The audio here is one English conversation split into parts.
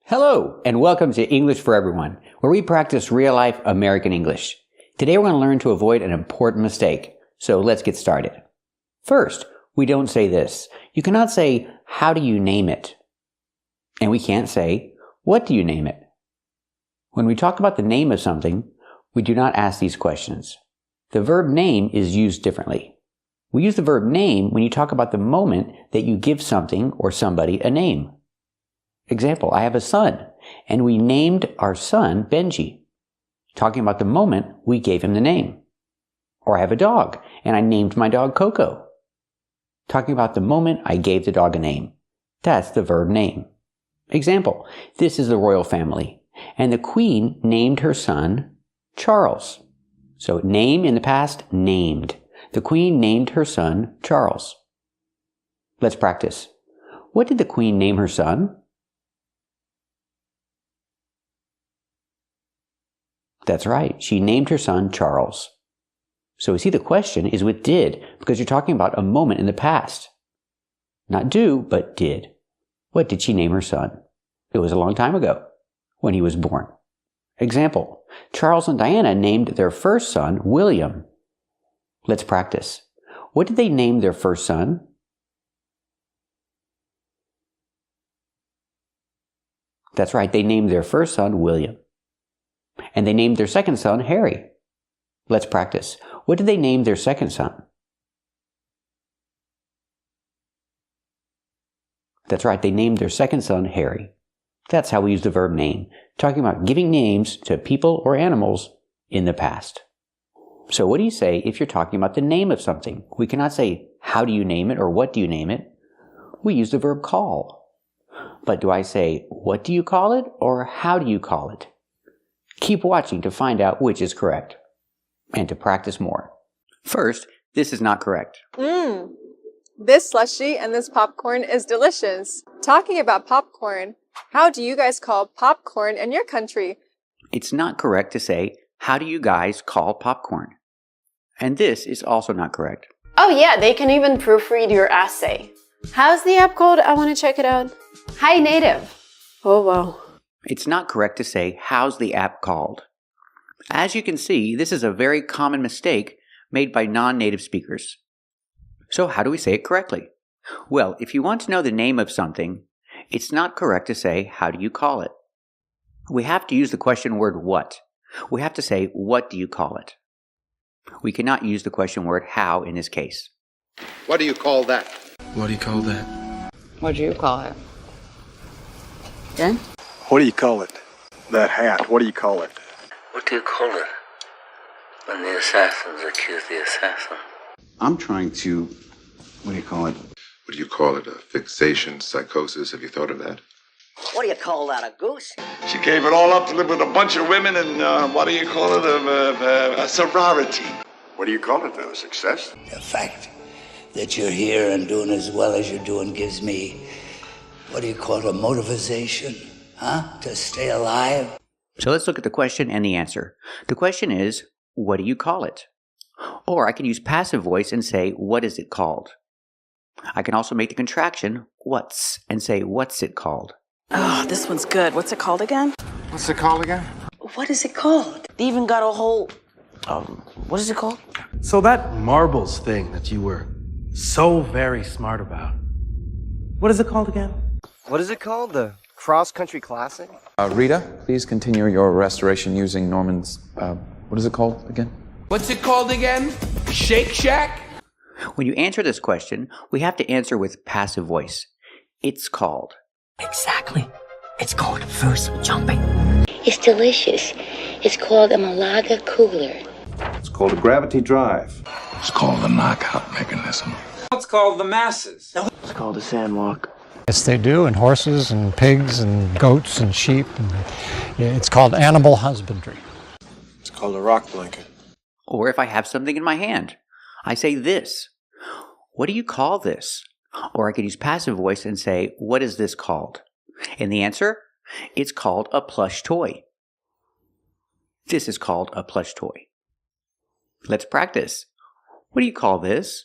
Hello, and welcome to English for Everyone, where we practice real-life American English. Today we're going to learn to avoid an important mistake, so let's get started. First, we don't say this. You cannot say, how do you name it? And we can't say, what do you name it? When we talk about the name of something, we do not ask these questions. The verb name is used differently. We use the verb name when you talk about the moment that you give something or somebody a name. Example, I have a son, and we named our son Benji. Talking about the moment we gave him the name. Or I have a dog, and I named my dog Coco. Talking about the moment I gave the dog a name. That's the verb name. Example, this is the royal family, and the queen named her son Charles. So name in the past, named. The queen named her son Charles. Let's practice. What did the queen name her son? That's right. She named her son Charles. So we see the question is with did because you're talking about a moment in the past. Not do, but did. What did she name her son? It was a long time ago when he was born. Example, Charles and Diana named their first son William. Let's practice. What did they name their first son? That's right. They named their first son William. And they named their second son Harry. Let's practice. What did they name their second son? That's right, they named their second son Harry. That's how we use the verb name, talking about giving names to people or animals in the past. So what do you say if you're talking about the name of something? We cannot say, how do you name it or what do you name it? We use the verb call. But do I say, what do you call it or how do you call it? Keep watching to find out which is correct and to practice more. First, this is not correct. This slushie and this popcorn is delicious. Talking about popcorn, how do you guys call popcorn in your country? It's not correct to say, how do you guys call popcorn? And this is also not correct. Oh yeah, they can even proofread your essay. How's the app called? I want to check it out. Hi native. Oh wow. It's not correct to say, how's the app called? As you can see, this is a very common mistake made by non-native speakers. So how do we say it correctly? Well, if you want to know the name of something, it's not correct to say, how do you call it? We have to use the question word what. We have to say, what do you call it? We cannot use the question word how in this case. What do you call that? What do you call that? What do you call it? Jen? What do you call it? That hat, what do you call it? What do you call it when the assassins accuse the assassin? I'm trying to, what do you call it? What do you call it? A fixation, psychosis? Have you thought of that? What do you call that, a goose? She gave it all up to live with a bunch of women and, what do you call it? A sorority. What do you call it, then? A success? The fact that you're here and doing as well as you're doing gives me, what do you call it, a motivation? To stay alive? So let's look at the question and the answer. The question is, what do you call it? Or I can use passive voice and say, what is it called? I can also make the contraction, what's, and say, what's it called? Oh, this one's good. What's it called again? What's it called again? What is it called? They even got a whole... what is it called? So that marbles thing that you were so very smart about, what is it called again? What is it called? The cross-country classic? Rita, please continue your restoration using Norman's, what is it called again? What's it called again? Shake Shack? When you answer this question, we have to answer with passive voice. It's called. Exactly. It's called first jumping. It's delicious. It's called a Malaga cooler. It's called a gravity drive. It's called the knockout mechanism. It's called the masses. It's called a sandwalk. Yes, they do, and horses and pigs and goats and sheep. It's called animal husbandry. It's called a rock blanket. Or if I have something in my hand, I say this. What do you call this? Or I could use passive voice and say, what is this called? And the answer? It's called a plush toy. This is called a plush toy. Let's practice. What do you call this?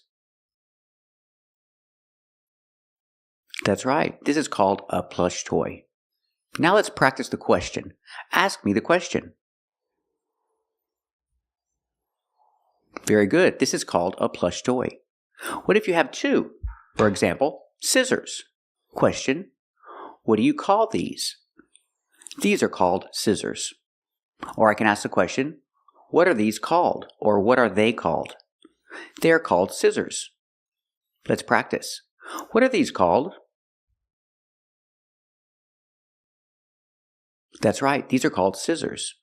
That's right. This is called a plush toy. Now let's practice the question. Ask me the question. Very good. This is called a plush toy. What if you have two? For example, scissors. Question. What do you call these? These are called scissors. Or I can ask the question, what are these called? Or what are they called? They are called scissors. Let's practice. What are these called? That's right. These are called scissors.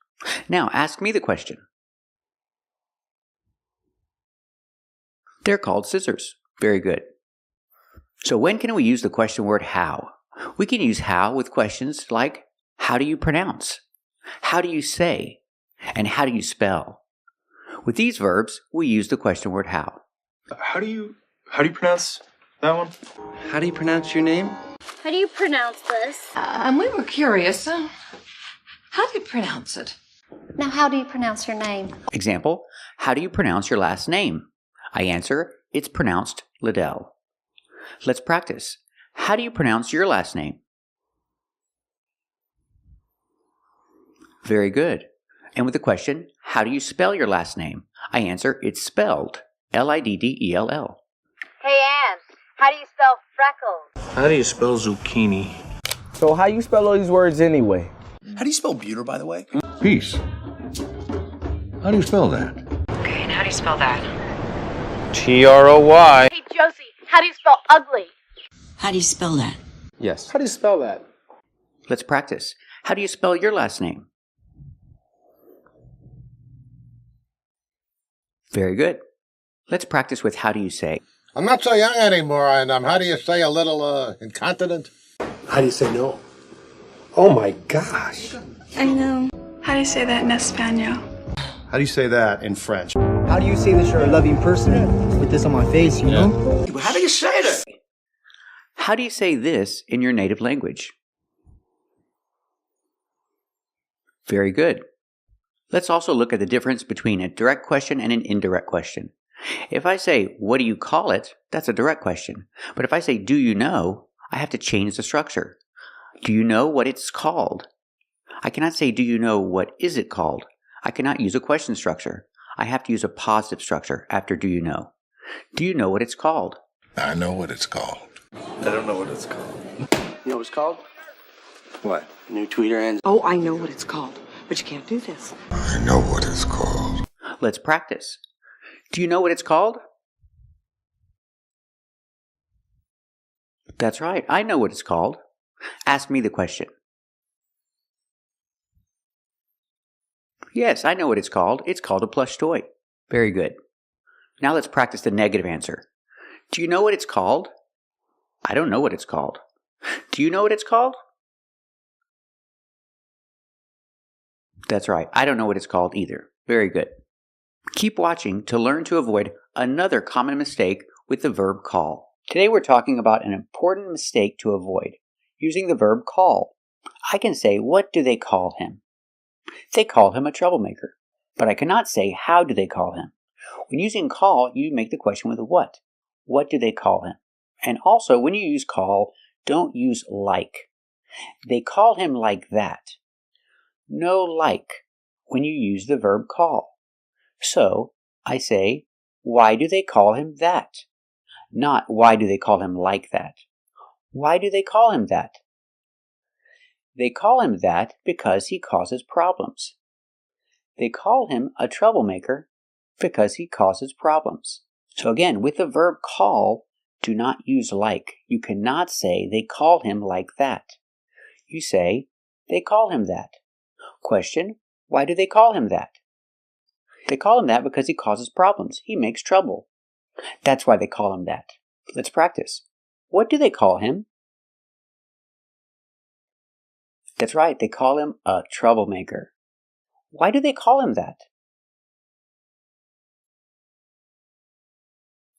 Now ask me the question. They're called scissors. Very good. So when can we use the question word how? We can use how with questions like, how do you pronounce? How do you say? And how do you spell? With these verbs, we use the question word how. How do you pronounce that one? How do you pronounce your name? How do you pronounce this? We were curious. How do you pronounce it? Now, how do you pronounce your name? Example, how do you pronounce your last name? I answer, it's pronounced Liddell. Let's practice. How do you pronounce your last name? Very good. And with the question, how do you spell your last name? I answer, it's spelled Liddell. Hey, Ann, how do you spell freckles? How do you spell zucchini? So how you spell all these words anyway? How do you spell buter, by the way? Peace. How do you spell that? Okay, and how do you spell that? T-R-O-Y. Hey, Josie, how do you spell ugly? How do you spell that? Yes. How do you spell that? Let's practice. How do you spell your last name? Very good. Let's practice with how do you say. I'm not so young anymore, and how do you say a little incontinent? How do you say no? Oh my gosh. I know. How do you say that in Espanol? How do you say that in French? How do you say that you're a loving person with this on my face, you know? How do you say that? How do you say this in your native language? Very good. Let's also look at the difference between a direct question and an indirect question. If I say, what do you call it? That's a direct question. But if I say, do you know? I have to change the structure. Do you know what it's called? I cannot say, do you know what is it called? I cannot use a question structure. I have to use a positive structure after do you know. Do you know what it's called? I know what it's called. I don't know what it's called. You know what it's called? What? New tweeter ends. Oh, I know what it's called, but you can't do this. I know what it's called. Let's practice. Do you know what it's called? That's right. I know what it's called. Ask me the question. Yes, I know what it's called. It's called a plush toy. Very good. Now let's practice the negative answer. Do you know what it's called? I don't know what it's called. Do you know what it's called? That's right. I don't know what it's called either. Very good. Keep watching to learn to avoid another common mistake with the verb call. Today we're talking about an important mistake to avoid using the verb call. I can say, what do they call him? They call him a troublemaker. But I cannot say, how do they call him? When using call, you make the question with a what. What do they call him? And also, when you use call, don't use like. They call him like that. No like when you use the verb call. So, I say, why do they call him that? Not, why do they call him like that? Why do they call him that? They call him that because he causes problems. They call him a troublemaker because he causes problems. So again, with the verb call, do not use like. You cannot say they call him like that. You say, they call him that. Question, why do they call him that? They call him that because he causes problems. He makes trouble. That's why they call him that. Let's practice. What do they call him? That's right, they call him a troublemaker. Why do they call him that?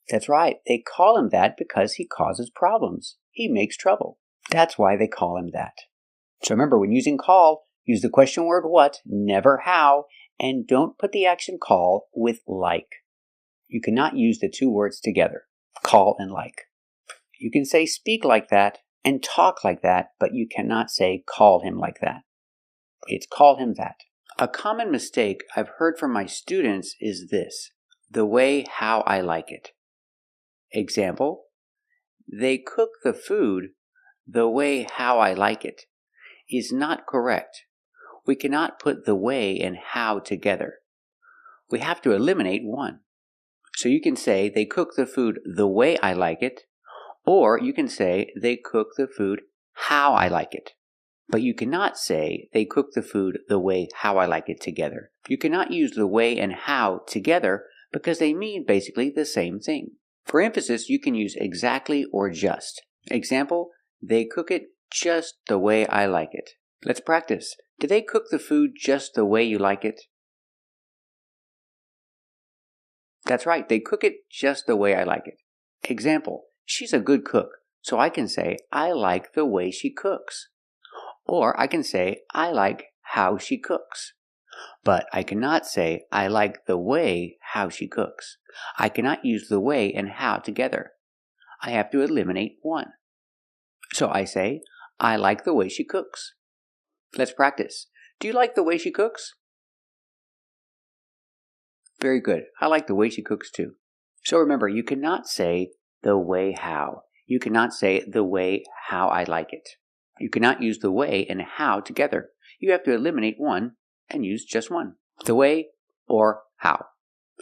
That's right, they call him that because he causes problems. He makes trouble. That's why they call him that. So remember, when using call, use the question word what, never how, and don't put the action call with like. You cannot use the two words together, call and like. You can say speak like that and talk like that, but you cannot say call him like that. It's call him that. A common mistake I've heard from my students is this: the way how I like it. Example, they cook the food the way how I like it is not correct. We cannot put the way and how together. We have to eliminate one. So you can say they cook the food the way I like it, or you can say they cook the food how I like it. But you cannot say they cook the food the way how I like it together. You cannot use the way and how together because they mean basically the same thing. For emphasis, you can use exactly or just. Example, they cook it just the way I like it. Let's practice. Do they cook the food just the way you like it? That's right, they cook it just the way I like it. Example, she's a good cook, so I can say I like the way she cooks. Or I can say I like how she cooks. But I cannot say I like the way how she cooks. I cannot use the way and how together. I have to eliminate one. So I say I like the way she cooks. Let's practice. Do you like the way she cooks? Very good. I like the way she cooks too. So remember, you cannot say the way how. You cannot say the way how I like it. You cannot use the way and how together. You have to eliminate one and use just one. The way or how.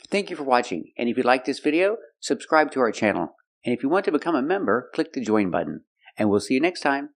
Thank you for watching. And if you like this video, subscribe to our channel. And if you want to become a member, click the join button. And we'll see you next time.